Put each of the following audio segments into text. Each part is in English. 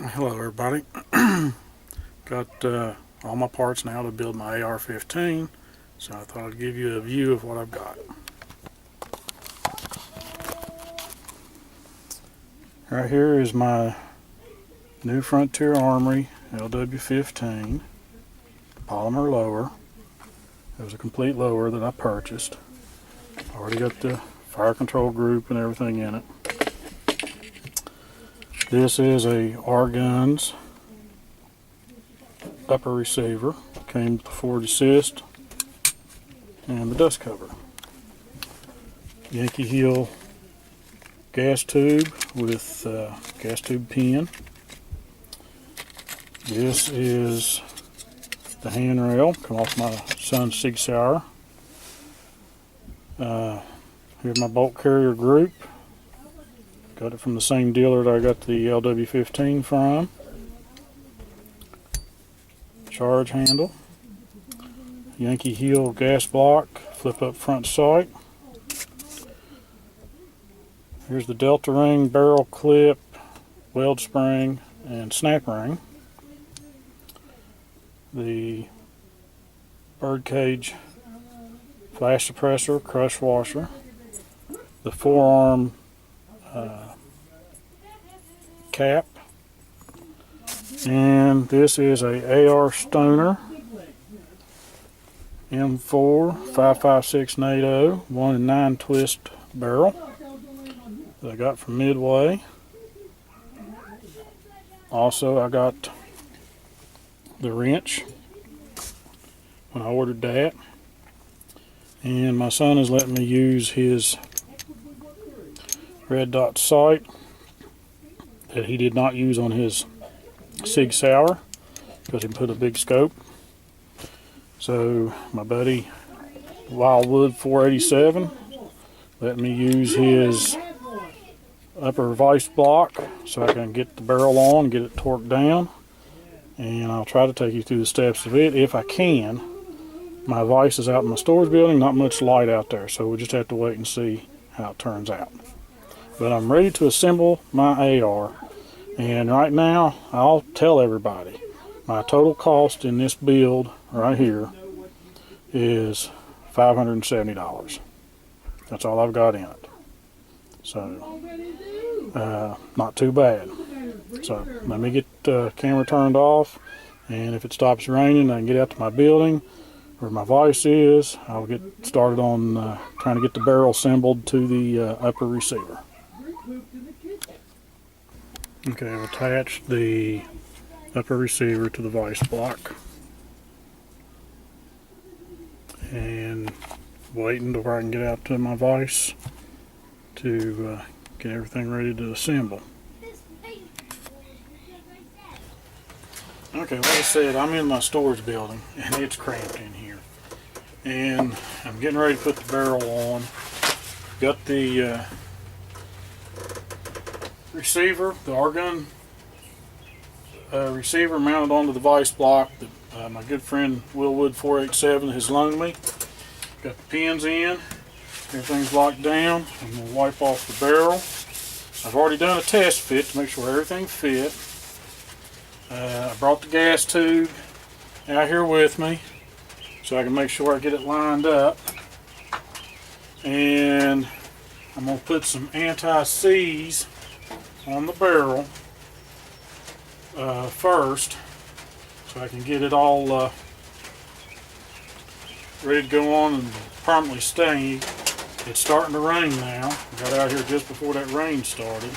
Hello everybody. Got all my parts now to build my AR-15, so I thought I'd give you a view of what I've got. Right here is my new Frontier Armory LW15 polymer lower. It was a complete lower that I purchased. Already got the fire control group and everything in it. This is a R-Guns upper receiver. Came with the forward assist and the dust cover. Yankee Hill gas tube with gas tube pin. This is the handrail, come off my son's Sig Sauer. Here's my bolt carrier group. Got it from the same dealer that I got the LW15 from. Charge handle. Yankee Hill gas block, flip up front sight. Here's the Delta ring, barrel clip, weld spring, and snap ring. The birdcage flash suppressor, crush washer. The forearm cap, and this is a AR Stoner M4 5.56 NATO 1 9 twist barrel that I got from Midway. Also, I got the wrench when I ordered that, and my son is letting me use his red dot sight that he did not use on his Sig Sauer because he put a big scope. So my buddy Wildwood 487 let me use his upper vise block so I can get the barrel on, get it torqued down, and I'll try to take you through the steps of it if I can. My vise is out in the storage building, not much light out there, so we'll just have to wait and see how it turns out. But I'm ready to assemble my AR, and right now I'll tell everybody my total cost in this build right here is $570. That's all I've got in it, so not too bad. So let me get the camera turned off, and if it stops raining I can get out to my building where my vise is. I'll get started on trying to get the barrel assembled to the upper receiver. Okay, I've attached the upper receiver to the vise block and waiting to where I can get out to my vise to get everything ready to assemble. Okay, like I said, I'm in my storage building and it's cramped in here, and I'm getting ready to put the barrel on. Got the receiver, the R-Gun receiver mounted onto the vise block that my good friend Wildwood 487 has loaned me. Got the pins in, everything's locked down. I'm going to wipe off the barrel. I've already done a test fit to make sure everything fit. I brought the gas tube out here with me so I can make sure I get it lined up. And I'm going to put some anti-seize on the barrel first so I can get it all ready to go on and permanently stay. It's starting to rain now. I got out here just before that rain started,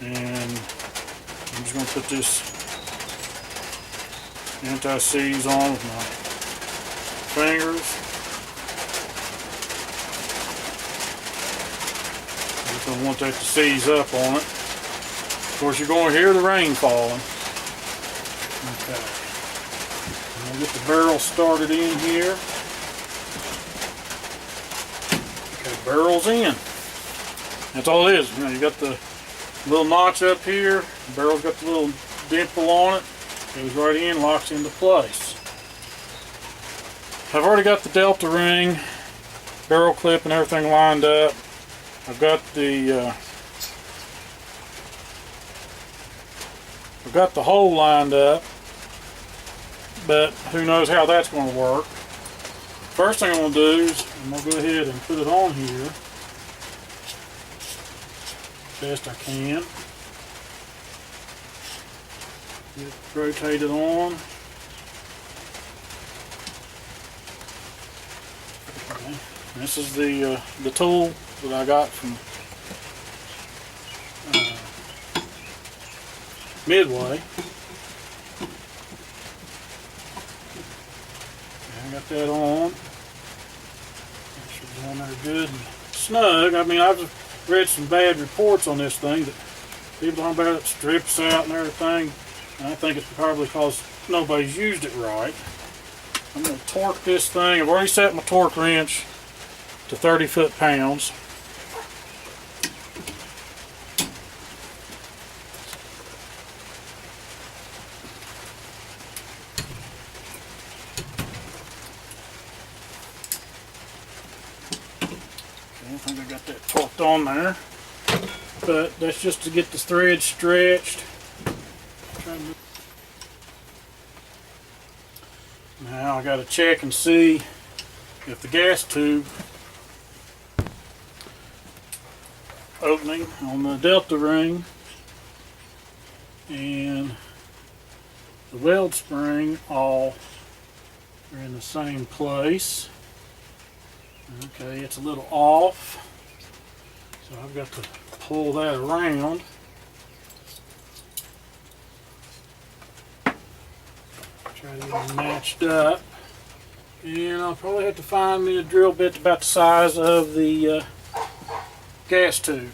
and I'm just going to put this anti-seize on with my fingers. Just don't want that to seize up on it. Of course, you're going to hear the rain falling. Okay. I'm going to get the barrel started in here. Okay, barrel's in. That's all it is. You know, you got the little notch up here. The barrel's got the little dimple on it. Goes right in, locks into place. I've already got the Delta ring, barrel clip, and everything lined up. I've got the I've got the hole lined up, but who knows how that's going to work. First thing I'm going to do is I'm going to go ahead and put it on here best I can. Get it rotated on. Okay. This is the tool that I got from Midway. I got that on. Make sure it's on there good and snug. I mean, I've read some bad reports on this thing that people talking about it strips out and everything. And I think it's probably because nobody's used it right. I'm going to torque this thing. I've already set my torque wrench to 30 foot-pounds. I think I got that torqued on there, but that's just to get the thread stretched. Now I got to check and see if the gas tube opening on the delta ring and the weld spring all are in the same place. Okay, it's a little off, so I've got to pull that around. Try to get them matched up. And I'll probably have to find me a drill bit about the size of the gas tube.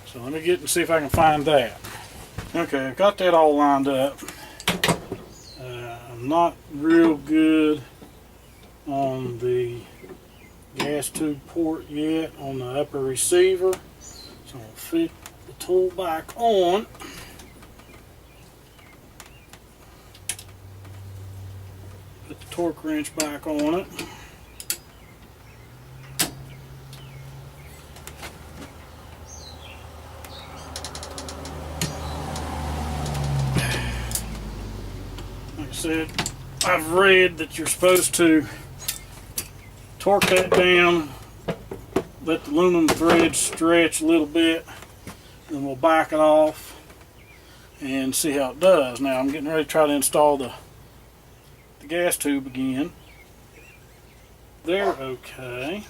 So let me get and see if I can find that. Okay, I've got that all lined up. I'm not real good on the gas tube port yet on the upper receiver, so I'll fit the tool back on. Put the torque wrench back on it. Like I said, I've read that you're supposed to torque that down, let the aluminum thread stretch a little bit, then we'll back it off and see how it does. Now I'm getting ready to try to install the gas tube again. They're okay.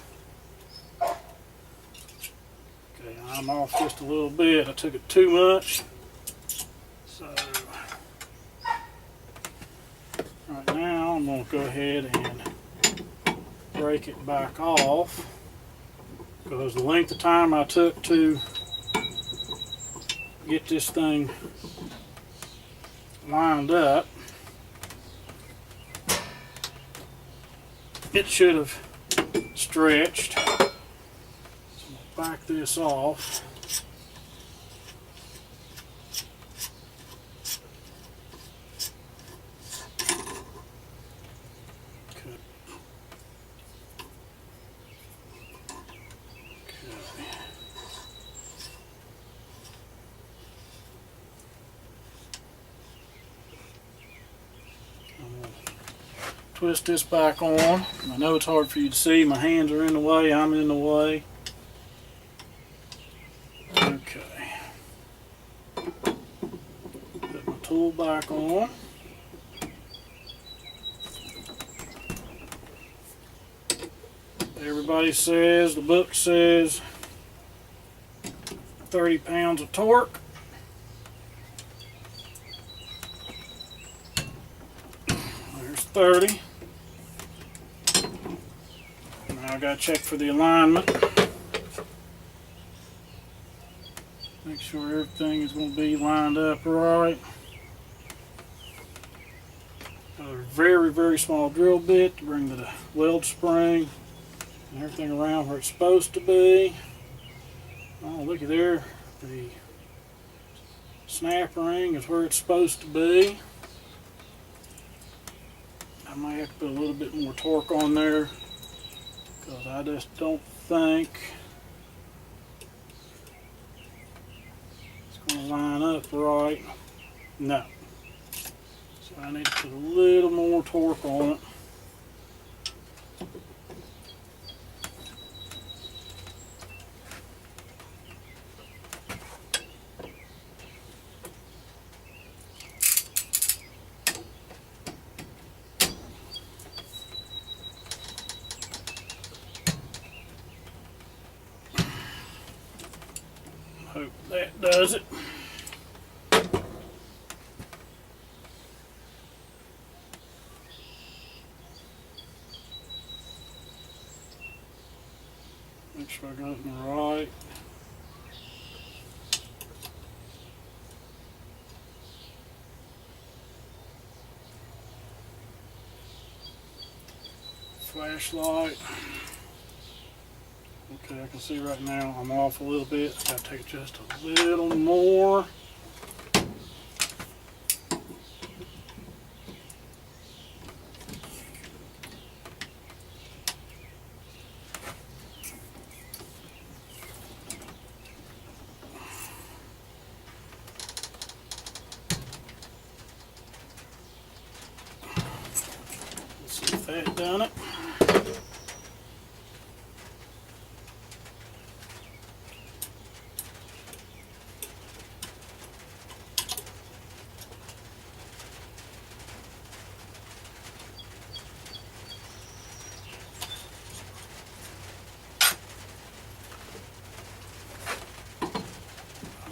Okay, I'm off just a little bit. I took it too much. So right now I'm going to go ahead and break it back off, because the length of time I took to get this thing lined up, it should have stretched. So I'll back this off. Twist this back on. I know it's hard for you to see. My hands are in the way. I'm in the way. Okay. Put my tool back on. Everybody says, the book says 30 pounds of torque. There's 30. Now I gotta check for the alignment. Make sure everything is going to be lined up right. Got a very, very small drill bit to bring the weld spring and everything around where it's supposed to be. Oh, looky there. The snap ring is where it's supposed to be. I might have to put a little bit more torque on there, because I just don't think it's going to line up right. No. So I need to put a little more torque on it. Hope that does it. Make sure I got it right. Flashlight. Okay, I can see right now I'm off a little bit. I gotta take just a little more. Let's see if that done it.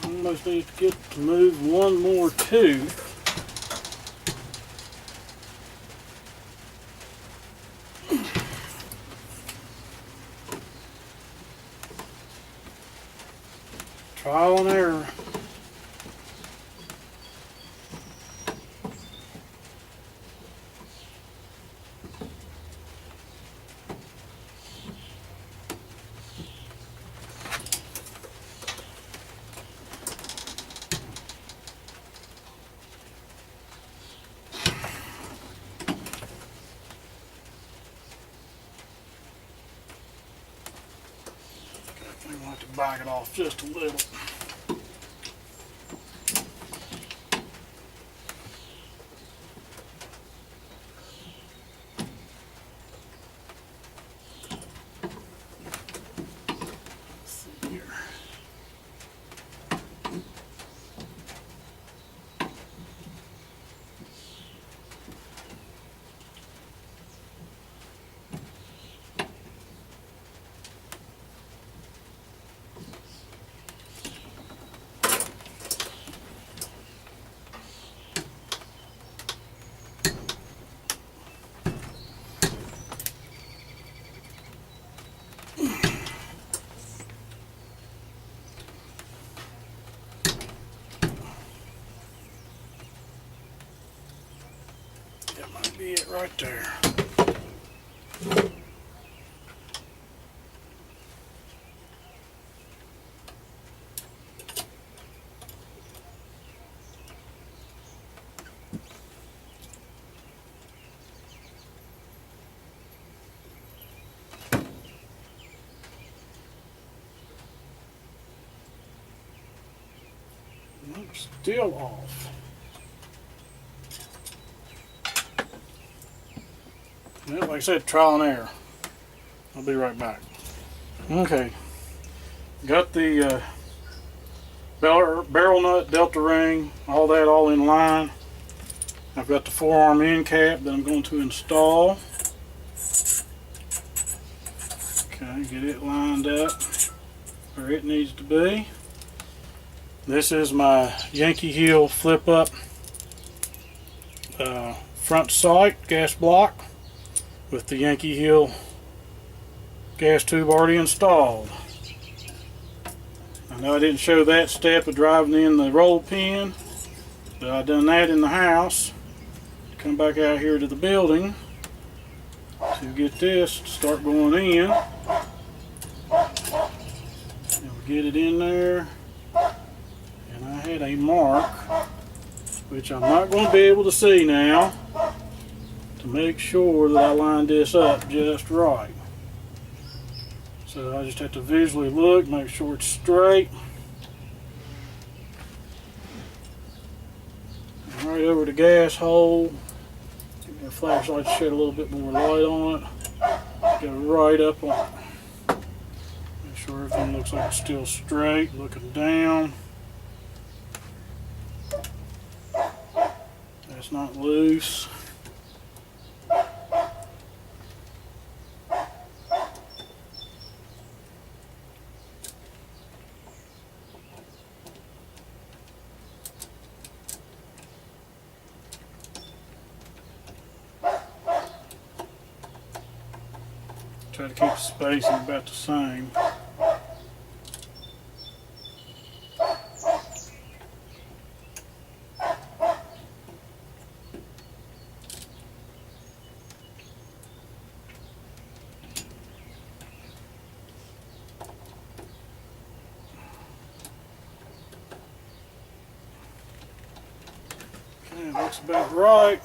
Almost need to get to move one more tooth. Trial and error. I'm going to have to back it off just a little. Let's see here. That might be it right there. Looks still off. Well, like I said, trial and error. I'll be right back. Okay, got the barrel nut, delta ring, all that all in line. I've got the forearm end cap that I'm going to install. Okay, get it lined up where it needs to be. This is my Yankee Hill flip up front sight gas block with the Yankee Hill gas tube already installed. I know I didn't show that step of driving in the roll pin, but I done that in the house. Come back out here to the building to get this to start going in. And we'll get it in there. And I had a mark, which I'm not going to be able to see now, to make sure that I lined this up just right. So I just have to visually look, make sure it's straight. right over the gas hole. Give me a flashlight to shed a little bit more light on it. Go right up on it. Make sure everything looks like it's still straight, looking down. That's not loose. Try to keep the spacing about the same. Okay, looks about right.